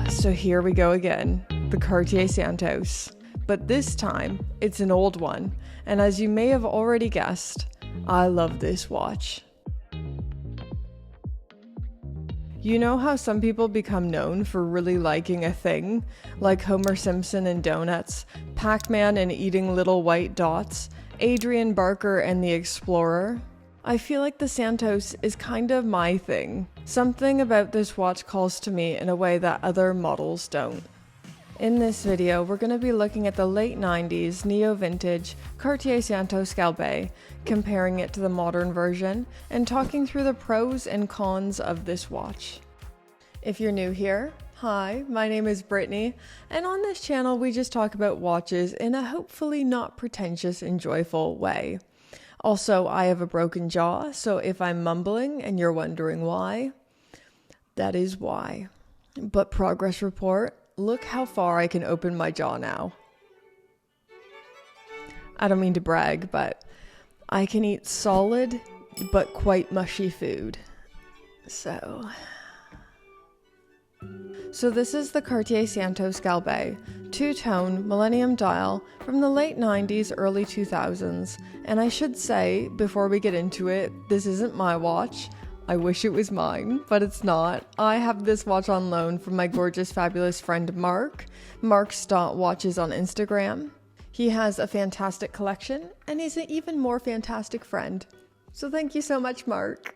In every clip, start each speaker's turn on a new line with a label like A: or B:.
A: So here we go again, the Cartier Santos. But this time, it's an old one, and as you may have already guessed, I love this watch. You know how some people become known for really liking a thing, like Homer Simpson and donuts, Pac-Man and eating little white dots, Adrian Barker and the Explorer? I feel like the Santos is kind of my thing. Something about this watch calls to me in a way that other models don't. In this video, we're going to be looking at the late 90s neo-vintage Cartier Santos Galbée, comparing it to the modern version, and talking through the pros and cons of this watch. If you're new here, hi, my name is Brittany, and on this channel we just talk about watches in a hopefully not pretentious and joyful way. Also, I have a broken jaw, so if I'm mumbling and you're wondering why, that is why. But progress report, look how far I can open my jaw now. I don't mean to brag, but I can eat solid but quite mushy food. So this is the Cartier Santos Galbée, two-tone millennium dial from the late 90s, early 2000s. And I should say, before we get into it, this isn't my watch. I wish it was mine, but it's not. I have this watch on loan from my gorgeous, fabulous friend Mark. Mark's.watches on Instagram. He has a fantastic collection, and he's an even more fantastic friend. So thank you so much, Mark.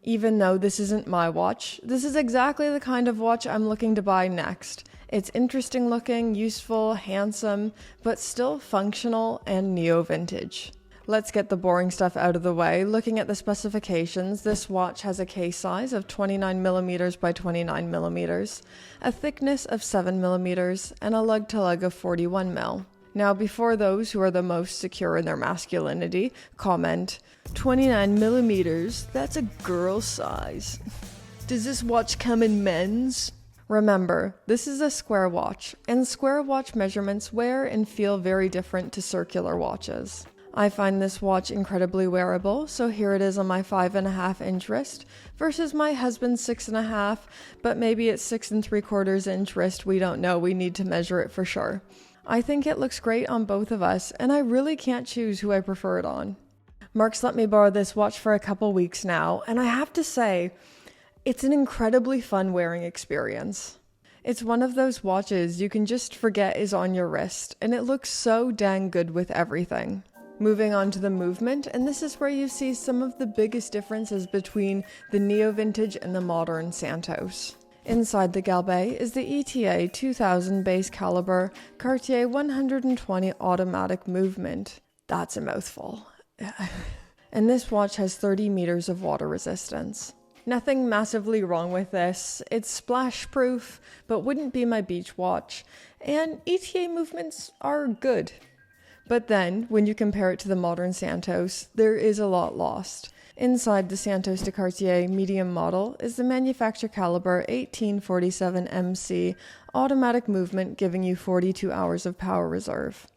A: Even though this isn't my watch, this is exactly the kind of watch I'm looking to buy next. It's interesting looking, useful, handsome, but still functional and neo-vintage. Let's get the boring stuff out of the way. Looking at the specifications, this watch has a case size of 29mm by 29mm, a thickness of 7mm, and a lug-to-lug of 41mm. Now, before those who are the most secure in their masculinity comment, 29mm, that's a girl size. Does this watch come in men's? Remember, this is a square watch, and square watch measurements wear and feel very different to circular watches. I find this watch incredibly wearable, so here it is on my 5.5-inch wrist versus my husband's 6.5, but maybe it's 6 3/4 inch wrist, we don't know, we need to measure it for sure. I think it looks great on both of us, and I really can't choose who I prefer it on. Mark's let me borrow this watch for a couple weeks now, and I have to say, it's an incredibly fun wearing experience. It's one of those watches you can just forget is on your wrist, and it looks so dang good with everything. Moving on to the movement, and this is where you see some of the biggest differences between the neo-vintage and the modern Santos. Inside the Galbée is the ETA 2000 base caliber Cartier 120 automatic movement. That's a mouthful. And this watch has 30 meters of water resistance. Nothing massively wrong with this. It's splash proof, but wouldn't be my beach watch. And ETA movements are good. But then, when you compare it to the modern Santos, there is a lot lost. Inside the Santos de Cartier medium model is the manufacturer caliber 1847 MC automatic movement, giving you 42 hours of power reserve.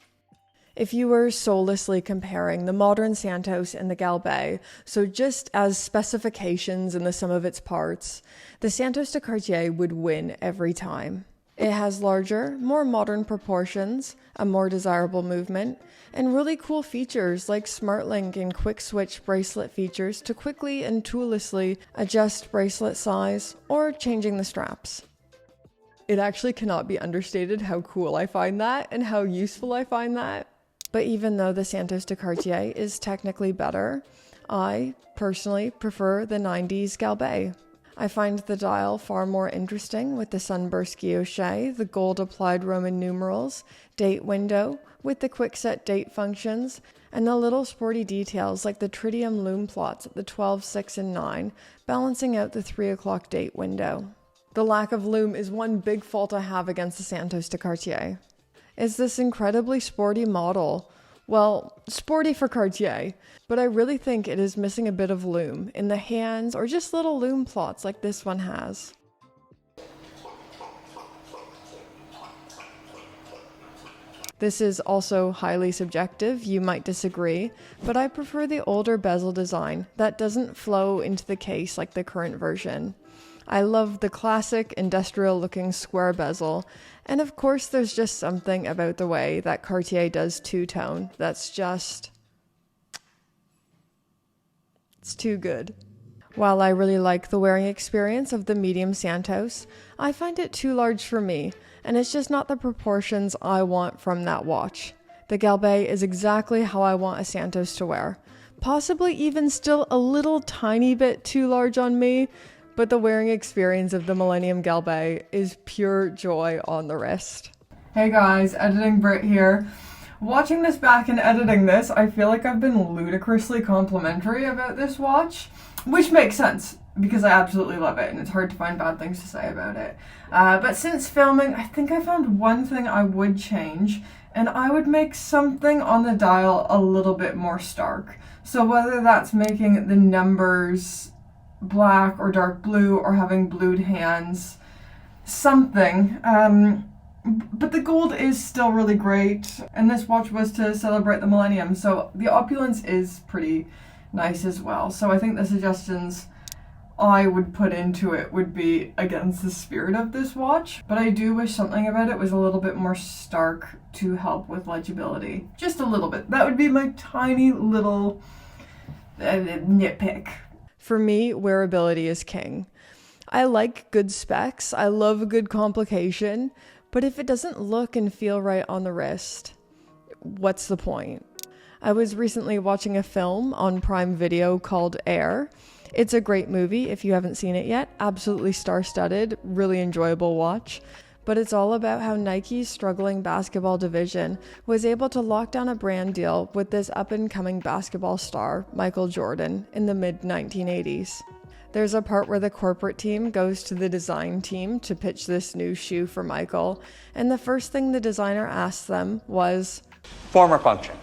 A: If you were soullessly comparing the modern Santos and the Galbée, so just as specifications and the sum of its parts, the Santos de Cartier would win every time. It has larger, more modern proportions, a more desirable movement, and really cool features like SmartLink and quick switch bracelet features to quickly and toollessly adjust bracelet size or changing the straps. It actually cannot be understated how cool I find that and how useful I find that. But even though the Santos de Cartier is technically better, I personally prefer the 90s Galbée. I find the dial far more interesting with the sunburst guilloche, the gold applied Roman numerals, date window with the quick set date functions, and the little sporty details like the tritium lume plots at the 12, 6, and 9, balancing out the 3 o'clock date window. The lack of lume is one big fault I have against the Santos de Cartier. It's this incredibly sporty model. Well, sporty for Cartier, but I really think it is missing a bit of lume in the hands or just little lume plots like this one has. This is also highly subjective, you might disagree, but I prefer the older bezel design that doesn't flow into the case like the current version. I love the classic industrial looking square bezel, and of course there's just something about the way that Cartier does two-tone that's just... it's too good. While I really like the wearing experience of the medium Santos, I find it too large for me, and it's just not the proportions I want from that watch. The Galbée is exactly how I want a Santos to wear. Possibly even still a little tiny bit too large on me, but the wearing experience of the Millennium Galbée is pure joy on the wrist. Hey guys, Editing Brit here. Watching this back and editing this, I feel like I've been ludicrously complimentary about this watch, which makes sense because I absolutely love it and it's hard to find bad things to say about it. But since filming, I think I found one thing I would change, and I would make something on the dial a little bit more stark. So whether that's making the numbers black or dark blue or having blued hands, something. But the gold is still really great, and this watch was to celebrate the millennium, so the opulence is pretty nice as well. So I think the suggestions I would put into it would be against the spirit of this watch, but I do wish something about it was a little bit more stark to help with legibility. Just a little bit. That would be my tiny little nitpick. For me, wearability is king. I like good specs, I love a good complication, but if it doesn't look and feel right on the wrist, what's the point? I was recently watching a film on Prime Video called Air. It's a great movie if you haven't seen it yet. Absolutely star-studded, really enjoyable watch. But it's all about how Nike's struggling basketball division was able to lock down a brand deal with this up-and-coming basketball star, Michael Jordan, in the mid-1980s. There's a part where the corporate team goes to the design team to pitch this new shoe for Michael, and the first thing the designer asked them was,
B: form or function?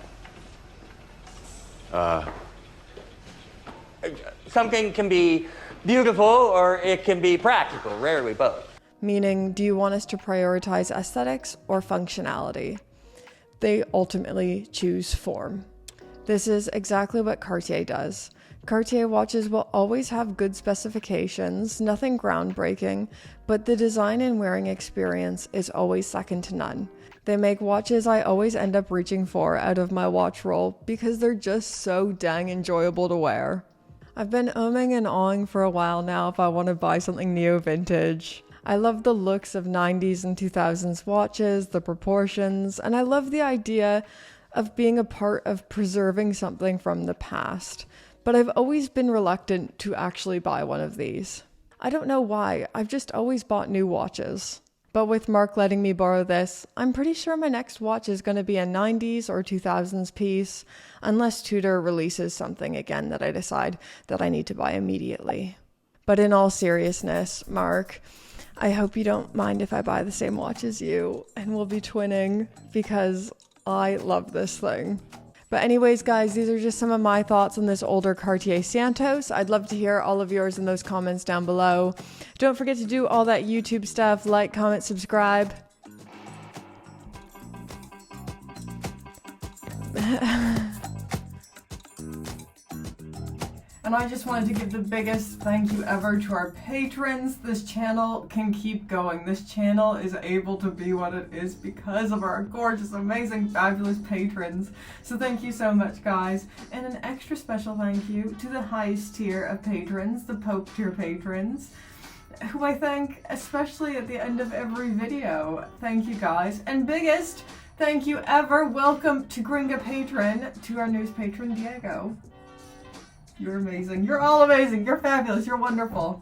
B: Something can be beautiful or it can be practical, rarely both.
A: Meaning, do you want us to prioritize aesthetics or functionality? They ultimately choose form. This is exactly what Cartier does. Cartier watches will always have good specifications, nothing groundbreaking, but the design and wearing experience is always second to none. They make watches I always end up reaching for out of my watch roll because they're just so dang enjoyable to wear. I've been umming and ahhing for a while now if I want to buy something neo-vintage. I love the looks of 90s and 2000s watches, the proportions, and I love the idea of being a part of preserving something from the past. But I've always been reluctant to actually buy one of these. I don't know why, I've just always bought new watches. But with Mark letting me borrow this, I'm pretty sure my next watch is going to be a 90s or 2000s piece, unless Tudor releases something again that I decide that I need to buy immediately. But in all seriousness, Mark, I hope you don't mind if I buy the same watch as you, and we'll be twinning, because I love this thing. But anyways, guys, these are just some of my thoughts on this older Cartier Santos. I'd love to hear all of yours in those comments down below. Don't forget to do all that YouTube stuff, like, comment, subscribe. And I just wanted to give the biggest thank you ever to our patrons. This channel can keep going. This channel is able to be what it is because of our gorgeous, amazing, fabulous patrons. So thank you so much, guys. And an extra special thank you to the highest tier of patrons, the Pope tier patrons, who I thank especially at the end of every video. Thank you, guys. And biggest thank you ever. Welcome to Gringa Patron, to our newest patron, Diego. You're amazing. You're all amazing. You're fabulous. You're wonderful.